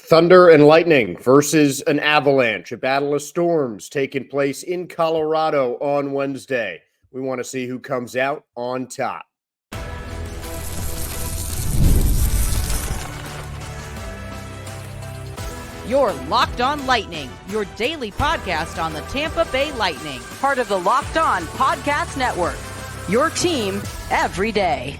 Thunder and Lightning versus an Avalanche, a battle of storms taking place in Colorado on Wednesday. We want to see who comes out on top. You're Locked On Lightning, your daily podcast on the Tampa Bay Lightning, part of the Locked On Podcast Network, your team every day.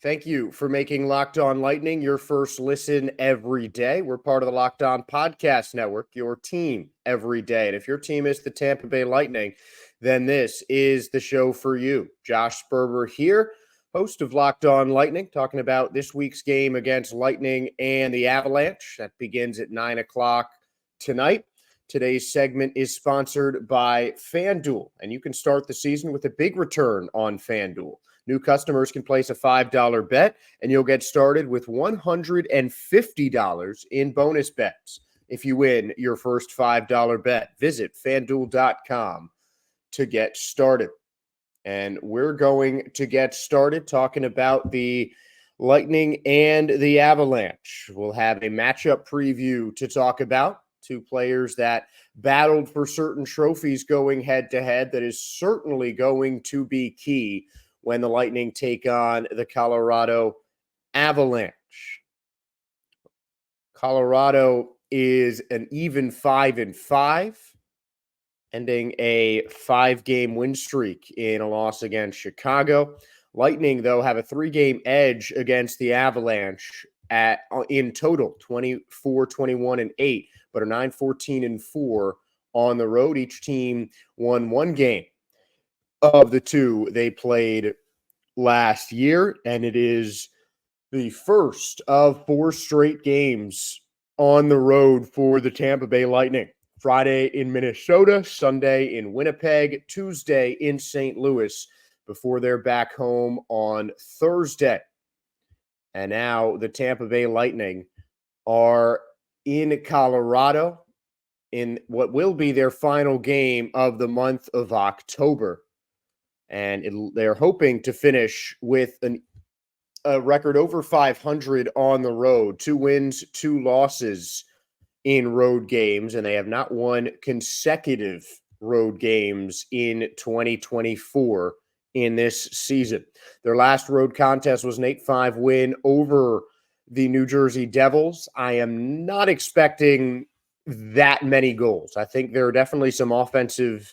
Thank you for making Locked On Lightning your first listen every day. We're part of the Locked On Podcast Network, your team every day. And if your team is the Tampa Bay Lightning, then this is the show for you. Josh Sperber here, host of Locked On Lightning, talking about this week's game against Lightning and the Avalanche. That begins at 9 o'clock tonight. Today's segment is sponsored by FanDuel, and you can start the season with a big return on FanDuel. New customers can place a $5 bet, and you'll get started with $150 in bonus bets if you win your first $5 bet. Visit FanDuel.com to get started. And we're going to get started talking about the Lightning and the Avalanche. We'll have a matchup preview to talk about. Two players that battled for certain trophies going head-to-head that is certainly going to be key when the Lightning take on the Colorado Avalanche. Colorado is an even 5-5, ending a 5-game win streak in a loss against Chicago. Lightning, though, have a 3-game edge against the Avalanche in total, 24-21-8, but are 9-14-4 on the road. Each team won one game of the two they played last year, and it is the first of 4 straight games on the road for the Tampa Bay Lightning. Friday in Minnesota, Sunday in Winnipeg, Tuesday in St. Louis, before they're back home on Thursday. And now the Tampa Bay Lightning are in Colorado in what will be their final game of the month of October. And they're hoping to finish with a record over 500 on the road, 2 wins, 2 losses in road games, and they have not won consecutive road games in 2024 in this season. Their last road contest was an 8-5 win over the New Jersey Devils. I am not expecting that many goals. I think there are definitely some offensively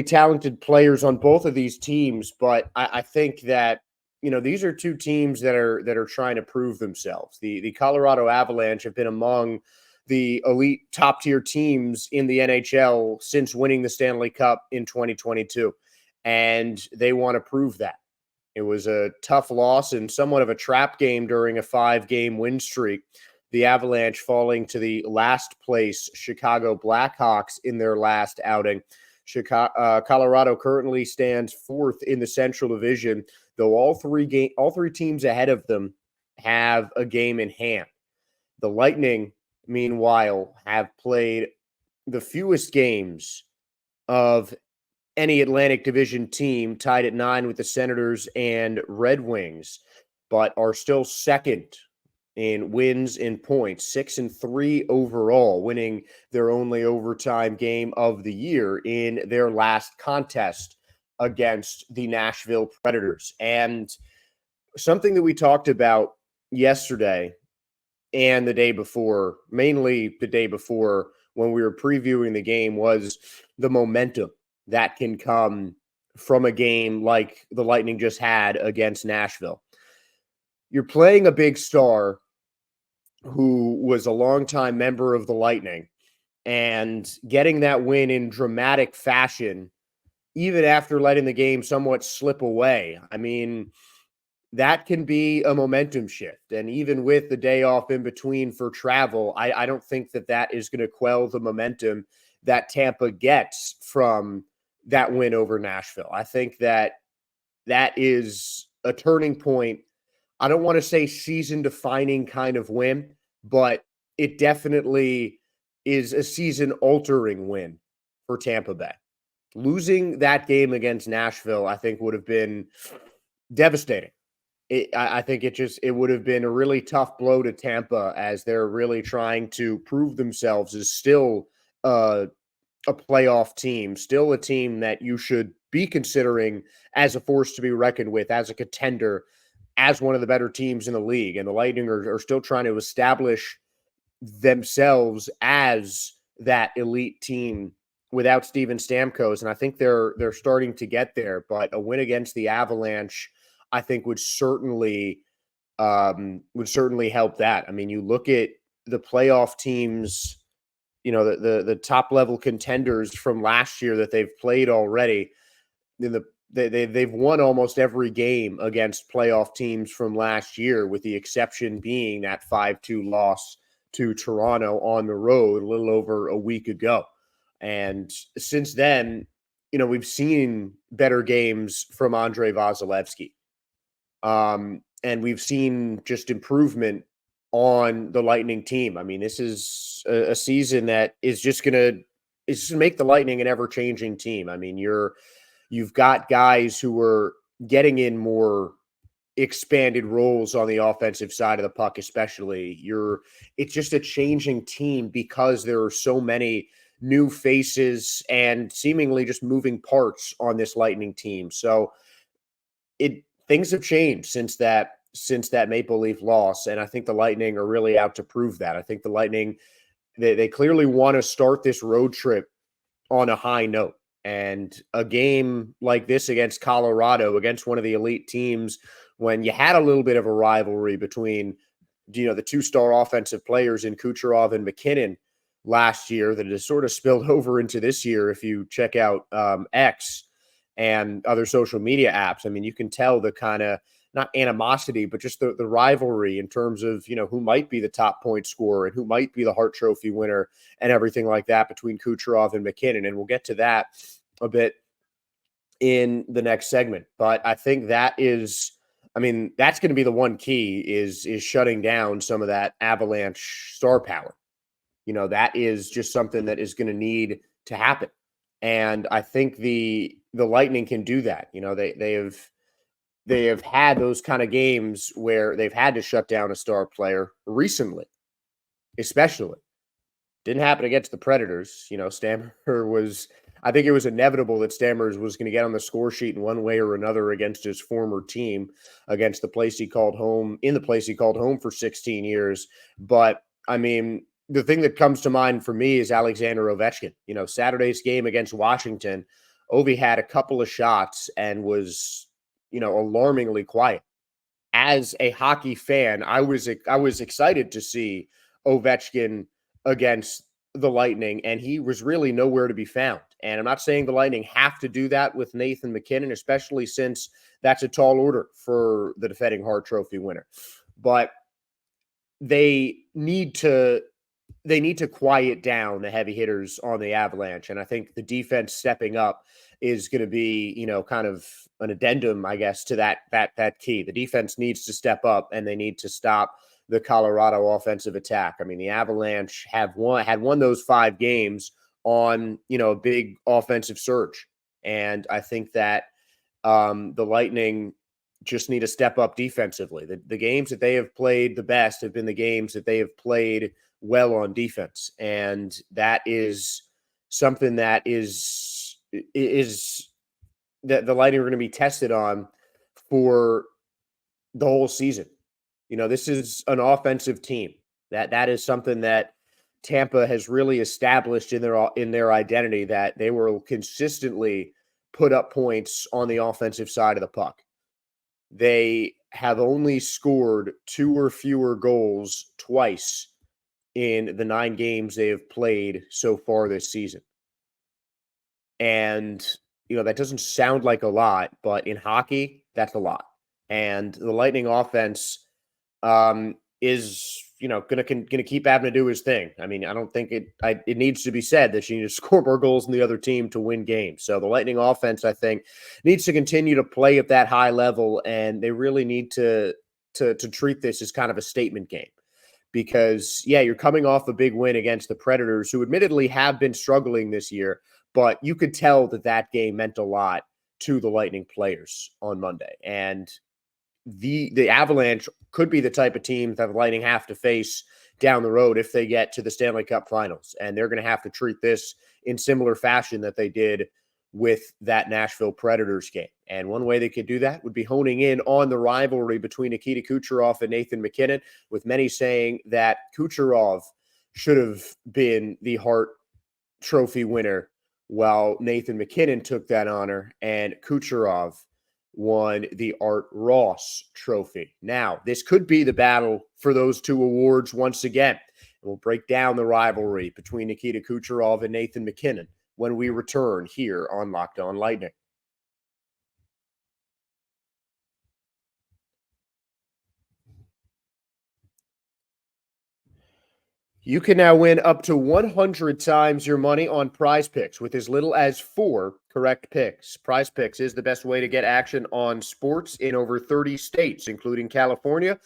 talented players on both of these teams, but I think that, you know, these are two teams that are trying to prove themselves. The Colorado Avalanche have been among the elite top-tier teams in the NHL since winning the Stanley Cup in 2022, and they want to prove that. It was a tough loss and somewhat of a trap game during a 5-game win streak. The Avalanche falling to the last place Chicago Blackhawks in their last outing. Colorado currently stands 4th in the Central Division, though all three teams ahead of them have a game in hand. The Lightning, meanwhile, have played the fewest games of any Atlantic Division team, tied at 9 with the Senators and Red Wings, but are still second in wins and points, 6-3 overall, winning their only overtime game of the year in their last contest against the Nashville Predators. And something that we talked about yesterday and the day before, mainly the day before when we were previewing the game, was the momentum that can come from a game like the Lightning just had against Nashville. You're playing a big star who was a longtime member of the Lightning, and getting that win in dramatic fashion, even after letting the game somewhat slip away. I mean, that can be a momentum shift. And even with the day off in between for travel, I don't think that is going to quell the momentum that Tampa gets from that win over Nashville. I think that is a turning point. I don't want to say season-defining kind of win, but it definitely is a season-altering win for Tampa Bay. Losing that game against Nashville, I think, would have been devastating I think it would have been a really tough blow to Tampa as they're really trying to prove themselves as still a playoff team, still a team that you should be considering as a force to be reckoned with, as a contender, as one of the better teams in the league. And the Lightning are still trying to establish themselves as that elite team without Steven Stamkos. And I think they're starting to get there. But a win against the Avalanche, I think, would certainly help that. I mean, you look at the playoff teams, the top level contenders from last year that they've played already. They've won almost every game against playoff teams from last year, with the exception being that 5-2 loss to Toronto on the road a little over a week ago. And since then, we've seen better games from Andrei Vasilevsky. And we've seen just improvement on the Lightning team. I mean, this is a season that is just going to make the Lightning an ever-changing team. I mean, you've got guys who are getting in more expanded roles on the offensive side of the puck, especially. It's just a changing team because there are so many new faces and seemingly just moving parts on this Lightning team. So things have changed since that Maple Leaf loss, and I think the Lightning are really out to prove that. I think the Lightning, they clearly want to start this road trip on a high note. And a game like this against Colorado, against one of the elite teams, when you had a little bit of a rivalry between, the two-star offensive players in Kucherov and McKinnon last year, that has sort of spilled over into this year. If you check out X and other social media apps, I mean, you can tell the kind of, not animosity, but just the rivalry in terms of, who might be the top point scorer and who might be the Hart Trophy winner and everything like that between Kucherov and McKinnon. And we'll get to that a bit in the next segment. But I think that's going to be the one key is shutting down some of that Avalanche star power. That is just something that is going to need to happen. And I think the Lightning can do that. They have had those kind of games where they've had to shut down a star player recently, especially. Didn't happen against the Predators. Stammer was, I think it was inevitable that Stammer was going to get on the score sheet in one way or another against his former team, against the place he called home for 16 years. But I mean, the thing that comes to mind for me is Alexander Ovechkin. Saturday's game against Washington, Ovi had a couple of shots and was, alarmingly quiet. As a hockey fan, I was excited to see Ovechkin against the Lightning, and he was really nowhere to be found. And I'm not saying the Lightning have to do that with Nathan McKinnon, especially since that's a tall order for the defending Hart Trophy winner. But they need to quiet down the heavy hitters on the Avalanche. And I think the defense stepping up is going to be, kind of an addendum, I guess, to that key. The defense needs to step up, and they need to stop the Colorado offensive attack. I mean, the Avalanche had won those 5 games on, a big offensive surge. And I think that the Lightning just need to step up defensively. The games that they have played the best have been the games that they have played well on defense. And that is something that is that the Lightning are going to be tested on for the whole season. This is an offensive team. That is something that Tampa has really established in their identity, that they will consistently put up points on the offensive side of the puck. They have only scored 2 or fewer goals twice in the 9 games they have played so far this season. And, that doesn't sound like a lot, but in hockey, that's a lot. And the Lightning offense is, going to keep having to do his thing. I mean, I don't think it needs to be said that you need to score more goals than the other team to win games. So the Lightning offense, I think, needs to continue to play at that high level, and they really need to treat this as kind of a statement game. Because, you're coming off a big win against the Predators, who admittedly have been struggling this year, but you could tell that game meant a lot to the Lightning players on Monday. And the Avalanche could be the type of team that the Lightning have to face down the road if they get to the Stanley Cup Finals. And they're going to have to treat this in similar fashion that they did with that Nashville Predators game. And one way they could do that would be honing in on the rivalry between Nikita Kucherov and Nathan MacKinnon, with many saying that Kucherov should have been the Hart Trophy winner while Nathan MacKinnon took that honor and Kucherov won the Art Ross Trophy. Now, this could be the battle for those two awards once again. And we'll break down the rivalry between Nikita Kucherov and Nathan MacKinnon when we return here on Locked On Lightning. You can now win up to 100 times your money on Prize Picks with as little as 4 correct picks. Prize Picks is the best way to get action on sports in over 30 states, including California,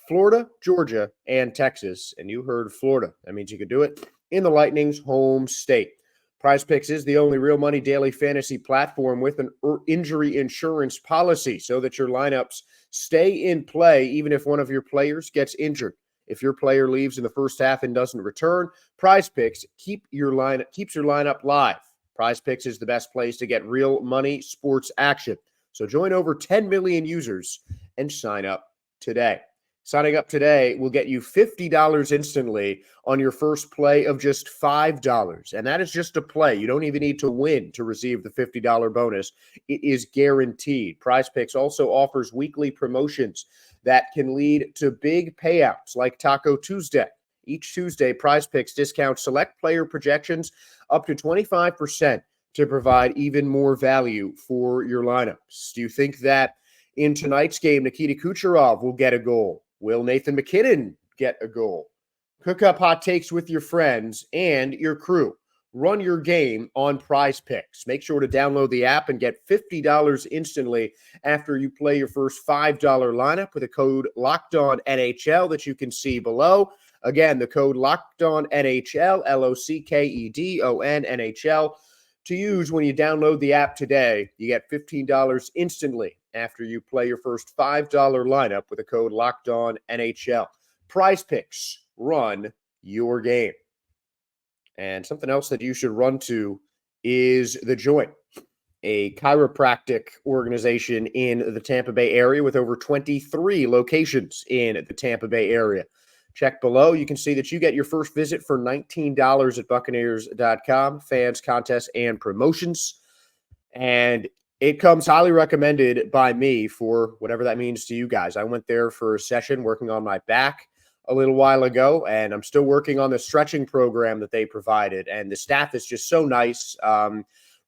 Florida, Georgia, and Texas. And you heard Florida. That means you could do it in the Lightning's home state. Prize Picks is the only real money daily fantasy platform with an injury insurance policy so that your lineups stay in play even if one of your players gets injured. If your player leaves in the first half and doesn't return, Prize Picks keeps your lineup live. Prize Picks is the best place to get real money sports action. So join over 10 million users and sign up today. Signing up today will get you $50 instantly on your first play of just $5. And that is just a play. You don't even need to win to receive the $50 bonus. It is guaranteed. Prize Picks also offers weekly promotions that can lead to big payouts like Taco Tuesday. Each Tuesday, Prize Picks discounts select player projections up to 25% to provide even more value for your lineups. Do you think that in tonight's game, Nikita Kucherov will get a goal? Will Nathan MacKinnon get a goal? Cook up hot takes with your friends and your crew. Run your game on Prize Picks. Make sure to download the app and get $50 instantly after you play your first $5 lineup with a code LOCKEDONNHL that you can see below. Again, the code LOCKEDONNHL, LOCKEDONNHL, to use when you download the app today. You get $15 instantly after you play your first $5 lineup with a code LOCKEDONNHL. Prize Picks. Run your game. And something else that you should run to is The Joint, a chiropractic organization in the Tampa Bay area with over 23 locations in the Tampa Bay area. Check below. You can see that you get your first visit for $19 at Buccaneers.com, fans, contests, and promotions. And it comes highly recommended by me for whatever that means to you guys. I went there for a session working on my back a little while ago, and I'm still working on the stretching program that they provided. And the staff is just so nice,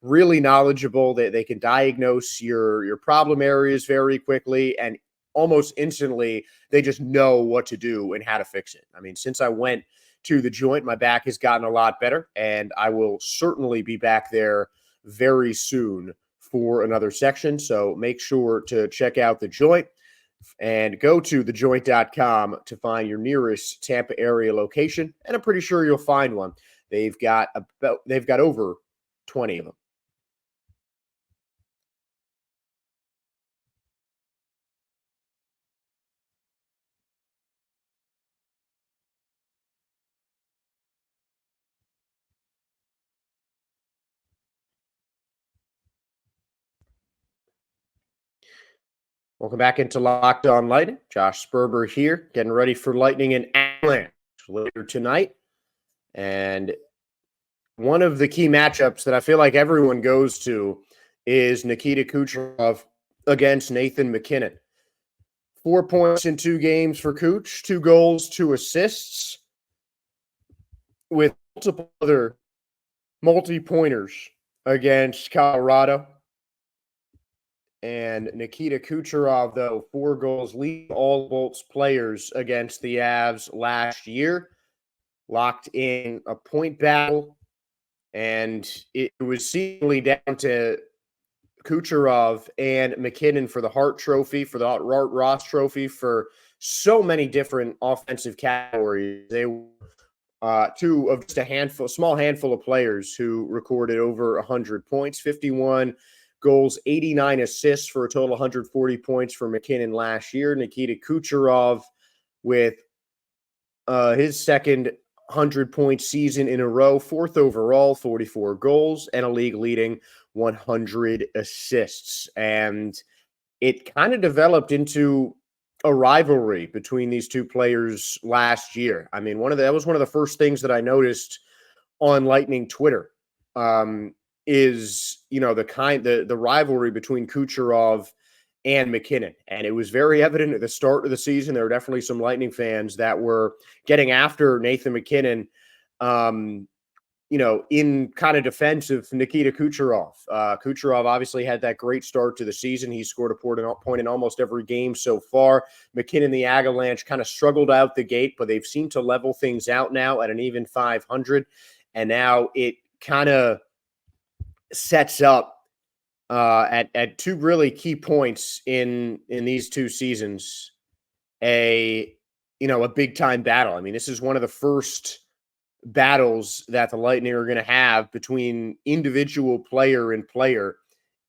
really knowledgeable. They can diagnose your problem areas very quickly, and almost instantly, they just know what to do and how to fix it. I mean, since I went to The Joint, my back has gotten a lot better, and I will certainly be back there very soon for another section. So make sure to check out The Joint and go to thejoint.com to find your nearest Tampa area location. And I'm pretty sure you'll find one. They've got over 20 of them. Welcome back into Locked On Lightning. Josh Sperber here, getting ready for Lightning and Avalanche later tonight. And one of the key matchups that I feel like everyone goes to is Nikita Kucherov against Nathan MacKinnon. 4 points in 2 games for Kuch, 2 goals, 2 assists, with multiple other multi-pointers against Colorado. And Nikita Kucherov, though, 4 goals, lead all Bolts players against the Avs last year. Locked in a point battle, and it was seemingly down to Kucherov and MacKinnon for the Hart Trophy, for the Hart Ross Trophy, for so many different offensive categories. They were 2 of just a small handful of players who recorded over 100 points, 51 goals, 89 assists for a total 140 points for McKinnon last year. Nikita Kucherov with his second 100-point season in a row, fourth overall, 44 goals, and a league-leading 100 assists. And it kind of developed into a rivalry between these two players last year. I mean, that was one of the first things that I noticed on Lightning Twitter, is, the rivalry between Kucherov and McKinnon. And it was very evident at the start of the season. There were definitely some Lightning fans that were getting after Nathan McKinnon, in kind of defense of Nikita Kucherov. Kucherov obviously had that great start to the season. He scored a point in almost every game so far. McKinnon, the Avalanche, kind of struggled out the gate, but they've seemed to level things out now at an even 500. And now it kind of sets up at two really key points in these two seasons, a big time battle. I mean, this is one of the first battles that the Lightning are going to have between individual player and player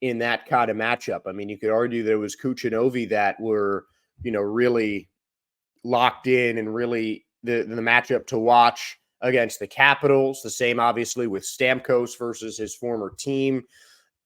in that kind of matchup. I mean, you could argue that it was Kuch and Ovi that were, really locked in and really the matchup to watch against the Capitals. The same, obviously, with Stamkos versus his former team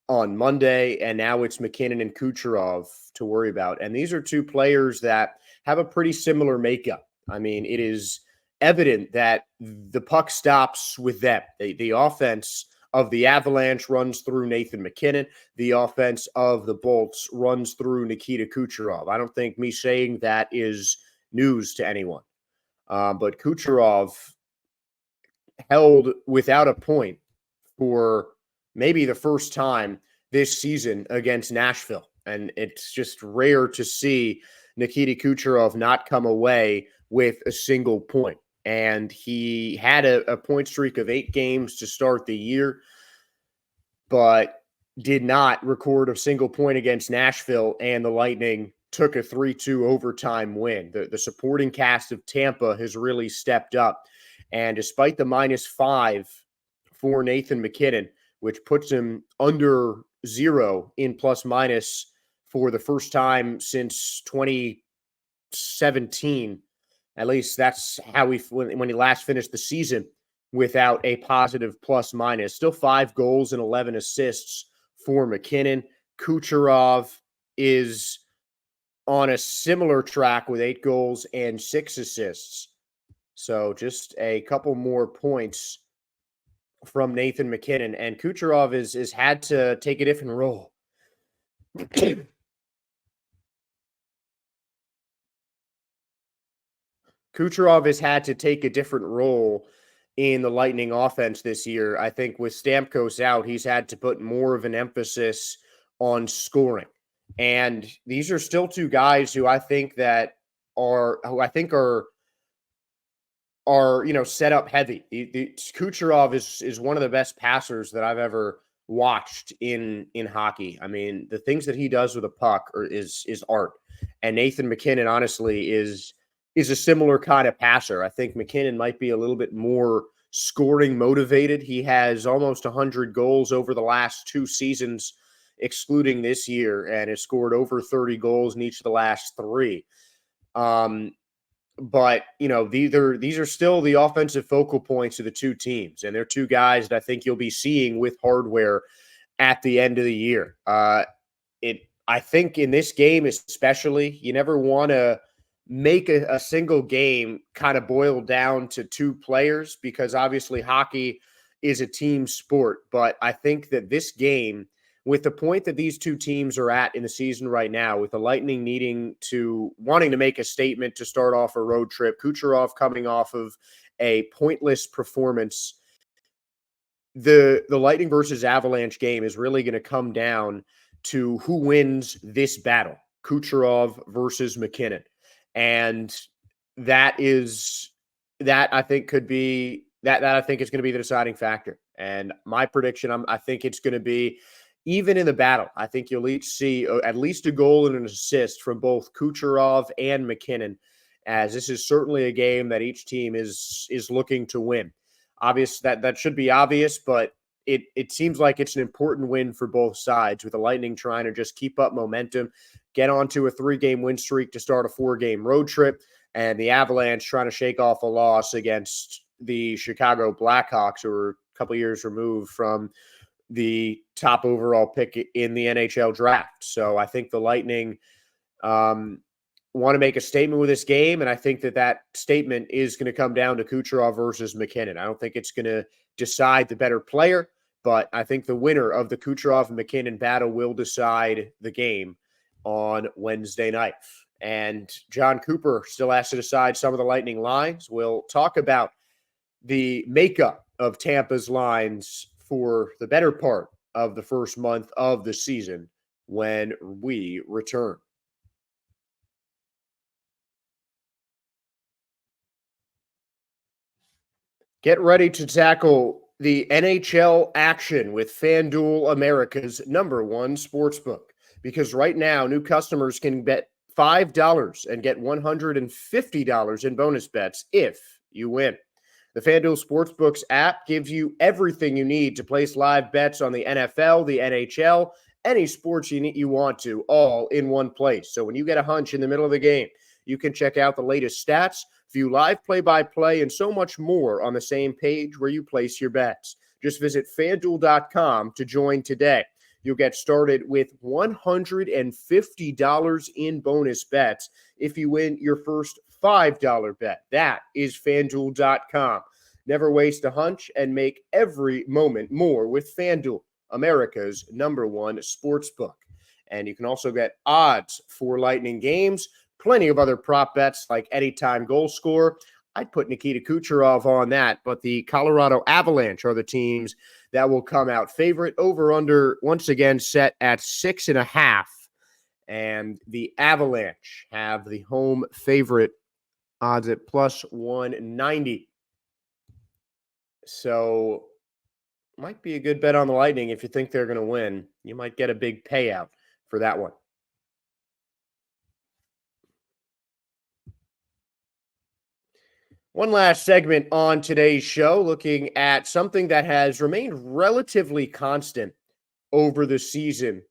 on Monday. And now it's McKinnon and Kucherov to worry about. And these are two players that have a pretty similar makeup. I mean, it is evident that the puck stops with them. The offense of the Avalanche runs through Nathan McKinnon. The offense of the Bolts runs through Nikita Kucherov. I don't think me saying that is news to anyone. But Kucherov held without a point for maybe the first time this season against Nashville. And it's just rare to see Nikita Kucherov not come away with a single point. And he had a point streak of 8 games to start the year, but did not record a single point against Nashville, and the Lightning took a 3-2 overtime win. The supporting cast of Tampa has really stepped up. And despite the -5 for Nathan McKinnon, which puts him under 0 in plus minus for the first time since 2017, at least that's how when he last finished the season without a positive plus minus. Still 5 goals and 11 assists for McKinnon. Kucherov is on a similar track with 8 goals and 6 assists. So just a couple more points from Nathan McKinnon. And Kucherov is had to take a different role. Kucherov has had to take a different role in the Lightning offense this year. I think with Stamkos out, he's had to put more of an emphasis on scoring. And these are still two guys who I think are set up heavy. Kucherov is one of the best passers that I've ever watched in hockey. I mean, the things that he does with a puck is art. And Nathan McKinnon, honestly, is a similar kind of passer. I think McKinnon might be a little bit more scoring motivated. He has almost 100 goals over the last 2 seasons, excluding this year, and has scored over 30 goals in each of the last 3. But, these are still the offensive focal points of the two teams, and they're two guys that I think you'll be seeing with hardware at the end of the year. I think in this game especially, you never want to make a single game kind of boil down to 2 players, because obviously hockey is a team sport. But I think that this game, with the point that these two teams are at in the season right now, with the Lightning wanting to make a statement to start off a road trip, Kucherov coming off of a pointless performance, the Lightning versus Avalanche game is really going to come down to who wins this battle, Kucherov versus McKinnon. And that I think could be that I think is going to be the deciding factor. And my prediction, I think it's going to be even in the battle. I think you'll each see at least a goal and an assist from both Kucherov and McKinnon, as this is certainly a game that each team is looking to win. Obvious that should be obvious, but it seems like it's an important win for both sides, with the Lightning trying to just keep up momentum, get onto a 3-game win streak to start a 4-game road trip, and the Avalanche trying to shake off a loss against the Chicago Blackhawks, who are a couple years removed from the top overall pick in the NHL draft. So I think the Lightning want to make a statement with this game, and I think that statement is going to come down to Kucherov versus McKinnon. I don't think it's going to decide the better player, but I think the winner of the Kucherov and McKinnon battle will decide the game on Wednesday night. And John Cooper still has to decide some of the Lightning lines. We'll talk about the makeup of Tampa's lines for the better part of the first month of the season when we return. Get ready to tackle the NHL action with FanDuel, America's #1 sportsbook. Because right now, new customers can bet $5 and get $150 in bonus bets if you win. The FanDuel Sportsbooks app gives you everything you need to place live bets on the NFL, the NHL, any sports you want to, all in one place. So when you get a hunch in the middle of the game, you can check out the latest stats, view live play-by-play, and so much more on the same page where you place your bets. Just visit FanDuel.com to join today. You'll get started with $150 in bonus bets if you win your first $5 bet. That is FanDuel.com. Never waste a hunch and make every moment more with FanDuel, America's #1 sportsbook. And you can also get odds for Lightning games, plenty of other prop bets like anytime goal score. I'd put Nikita Kucherov on that, but the Colorado Avalanche are the teams that will come out favorite. Over under once again set at 6.5. And the Avalanche have the home favorite odds at plus 190. So might be a good bet on the Lightning if you think they're going to win. You might get a big payout for that one. One last segment on today's show, looking at something that has remained relatively constant over the season,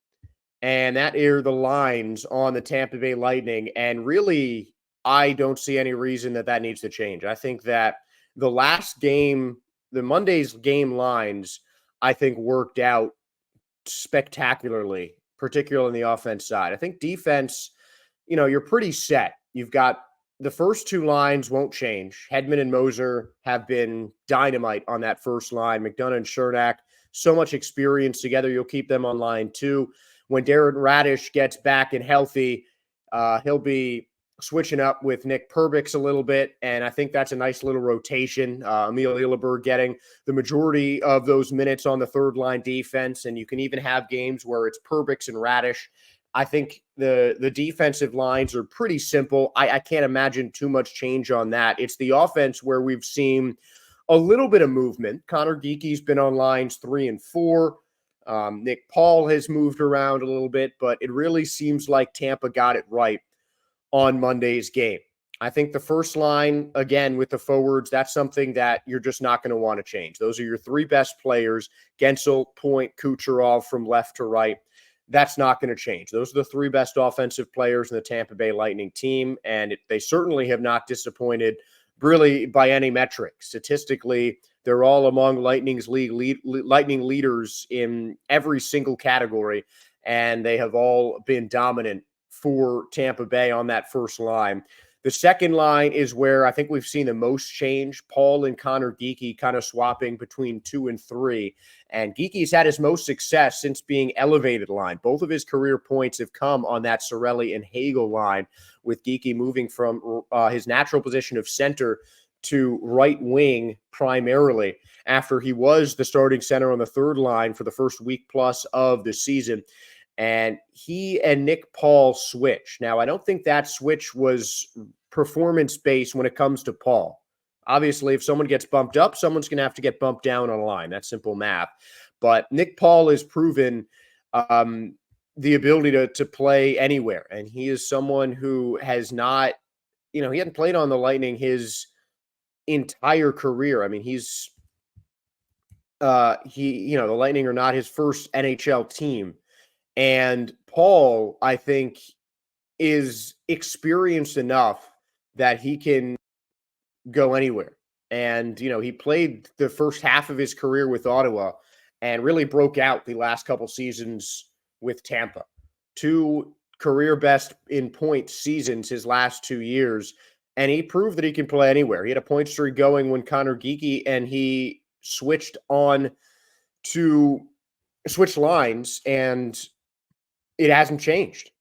and that are the lines on the Tampa Bay Lightning. And really, I don't see any reason that needs to change. I think that the last game, the Monday's game lines, I think worked out spectacularly, particularly on the offense side. I think defense, you're pretty set. You've got the first two lines won't change. Hedman and Moser have been dynamite on that first line. McDonough and Chernak, so much experience together. You'll keep them on line two. When Darren Radish gets back and healthy, he'll be switching up with Nick Perbix a little bit, and I think that's a nice little rotation. Emil Ehlberg getting the majority of those minutes on the third line defense, and you can even have games where it's Perbix and Radish. I think the defensive lines are pretty simple. I can't imagine too much change on that. It's the offense where we've seen a little bit of movement. Connor Geeky's been on lines 3 and 4. Nick Paul has moved around a little bit, but it really seems like Tampa got it right on Monday's game. I think the first line, again, with the forwards, that's something that you're just not going to want to change. Those are your three best players, Gensel, Point, Kucherov from left to right. That's not going to change. Those are the three best offensive players in the Tampa Bay Lightning team, and they certainly have not disappointed really by any metric. Statistically, they're all among Lightning leaders in every single category, and they have all been dominant for Tampa Bay on that first line. The second line is where I think we've seen the most change. Paul and Connor Geeky kind of swapping between 2 and 3. And Geeky's had his most success since being elevated line. Both of his career points have come on that Cirelli and Hagel line, with Geeky moving from his natural position of center to right wing primarily after he was the starting center on the third line for the first week plus of the season. And he and Nick Paul switch. Now, I don't think that switch was performance-based when it comes to Paul. Obviously, if someone gets bumped up, someone's going to have to get bumped down on a line. That's simple math. But Nick Paul has proven the ability to play anywhere. And he is someone who has not, he hadn't played on the Lightning his entire career. I mean, he's the Lightning are not his first NHL team. And Paul, I think, is experienced enough that he can go anywhere. And, he played the first half of his career with Ottawa and really broke out the last couple seasons with Tampa. 2 career best in points seasons his last 2 years. And he proved that he can play anywhere. He had a point streak going when Connor Geekie and he switched lines, and it hasn't changed.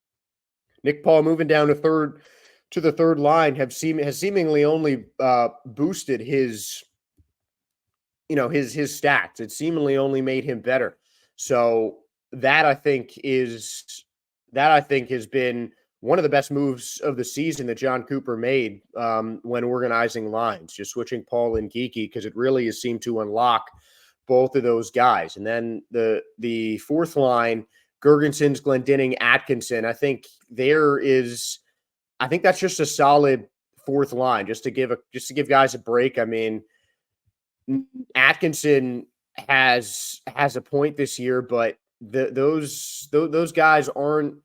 Nick Paul moving down to the third line has seemingly only boosted his stats. It seemingly only made him better. So that I think has been one of the best moves of the season that John Cooper made when organizing lines, just switching Paul and Geekie, because it really has seemed to unlock both of those guys. And then the fourth line, Gergensons, Glendening, Atkinson. I think that's just a solid fourth line, just to give guys a break. I mean, Atkinson has a point this year, but those guys aren't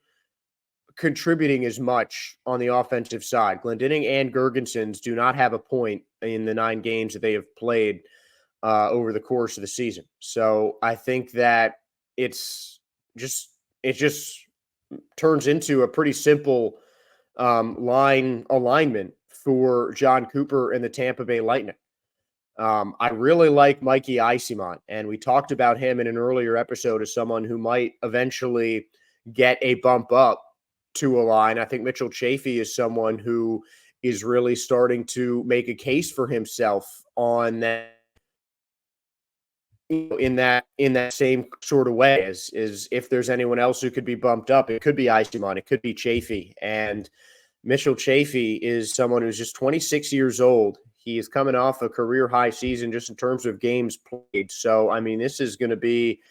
contributing as much on the offensive side. Glendening and Gergensons do not have a point in the 9 games that they have played over the course of the season. So I think that it just turns into a pretty simple line alignment for John Cooper and the Tampa Bay Lightning. I really like Mikey Eyssimont, and we talked about him in an earlier episode as someone who might eventually get a bump up to a line. I think Mitchell Chaffee is someone who is really starting to make a case for himself on that, in that same sort of way as if there's anyone else who could be bumped up, it could be Eyssimont, it could be Chaffee. And Mitchell Chaffee is someone who's just 26 years old. He is coming off a career high season just in terms of games played. So, I mean, this is going to be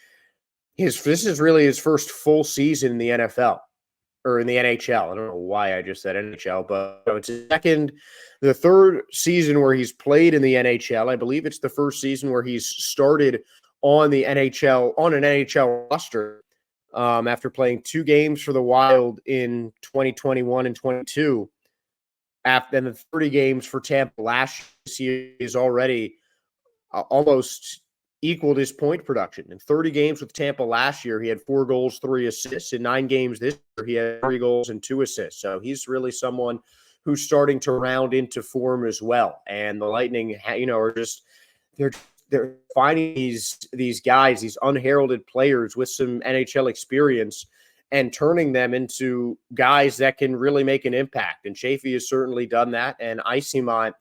this is really his first full season in the NFL or in the NHL. I don't know why I just said NHL, but it's the third season where he's played in the NHL. I believe it's the first season where he's started on an NHL roster after playing 2 games for the Wild in 2021 and 22. After the 30 games for Tampa last year, is already almost equaled his point production. In 30 games with Tampa last year, he had 4 goals, 3 assists. In 9 games this year, he had 3 goals and 2 assists. So he's really someone who's starting to round into form as well. And the Lightning, are just they're finding these guys, these unheralded players with some NHL experience, and turning them into guys that can really make an impact. And Chaffee has certainly done that. And Eyssimont,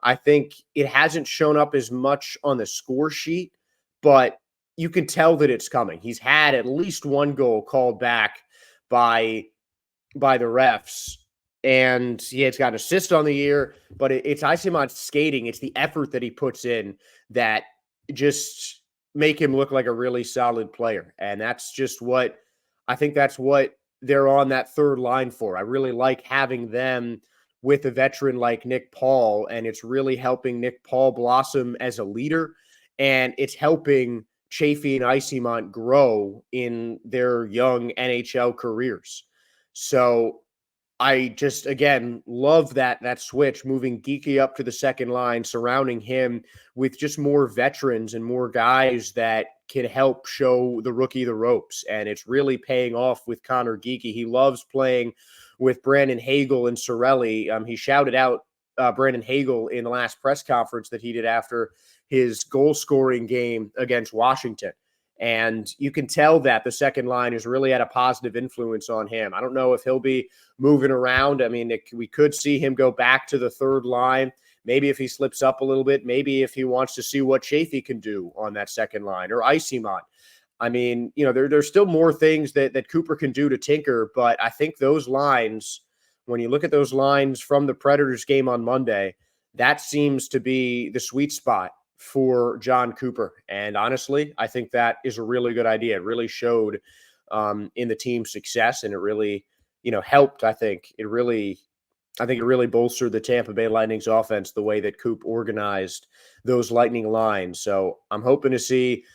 I think it hasn't shown up as much on the score sheet, but you can tell that it's coming. He's had at least 1 goal called back by the refs, and he has got an assist on the year, but it's Eyssimont skating. It's the effort that he puts in that just make him look like a really solid player. And that's just what they're on that third line for. I really like having them with a veteran like Nick Paul, and it's really helping Nick Paul blossom as a leader, and it's helping Chaffee and Eyssimont grow in their young NHL careers. So I just, again, love that switch, moving Geekie up to the second line, surrounding him with just more veterans and more guys that can help show the rookie the ropes. And it's really paying off with Connor Geekie. He loves playing with Brandon Hagel and Cirelli. He shouted out Brandon Hagel in the last press conference that he did after his goal-scoring game against Washington. And you can tell that the second line has really had a positive influence on him. I don't know if he'll be moving around. I mean, we could see him go back to the third line. Maybe if he slips up a little bit, maybe if he wants to see what Chaffee can do on that second line, or Eyssimont. I mean, there's still more things that Cooper can do to tinker, but I think those lines, when you look at those lines from the Predators game on Monday, that seems to be the sweet spot for John Cooper. And honestly, I think that is a really good idea. It really showed in the team's success, and it really, helped. I think it really I think it really bolstered the Tampa Bay Lightning's offense the way that Coop organized those Lightning lines. So I'm hoping to see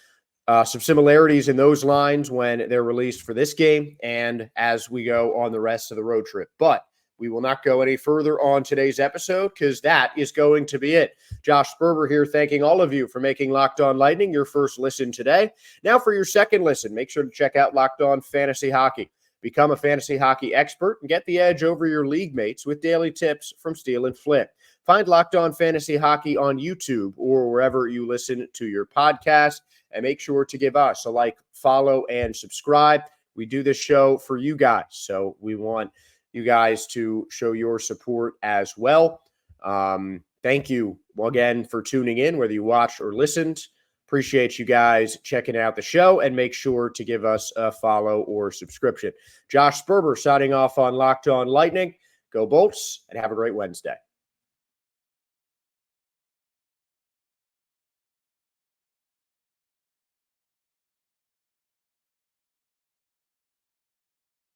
some similarities in those lines when they're released for this game and as we go on the rest of the road trip. But we will not go any further on today's episode because that is going to be it. Josh Sperber here, thanking all of you for making Locked On Lightning your first listen today. Now for your second listen, make sure to check out Locked On Fantasy Hockey. Become a fantasy hockey expert and get the edge over your league mates with daily tips from Steel and Flint. Find Locked On Fantasy Hockey on YouTube or wherever you listen to your podcast. And make sure to give us a like, follow, and subscribe. We do this show for you guys, so we want you guys to show your support as well. Thank you again for tuning in, whether you watched or listened. Appreciate you guys checking out the show, and make sure to give us a follow or subscription. Josh Sperber signing off on Locked On Lightning. Go Bolts, and have a great Wednesday.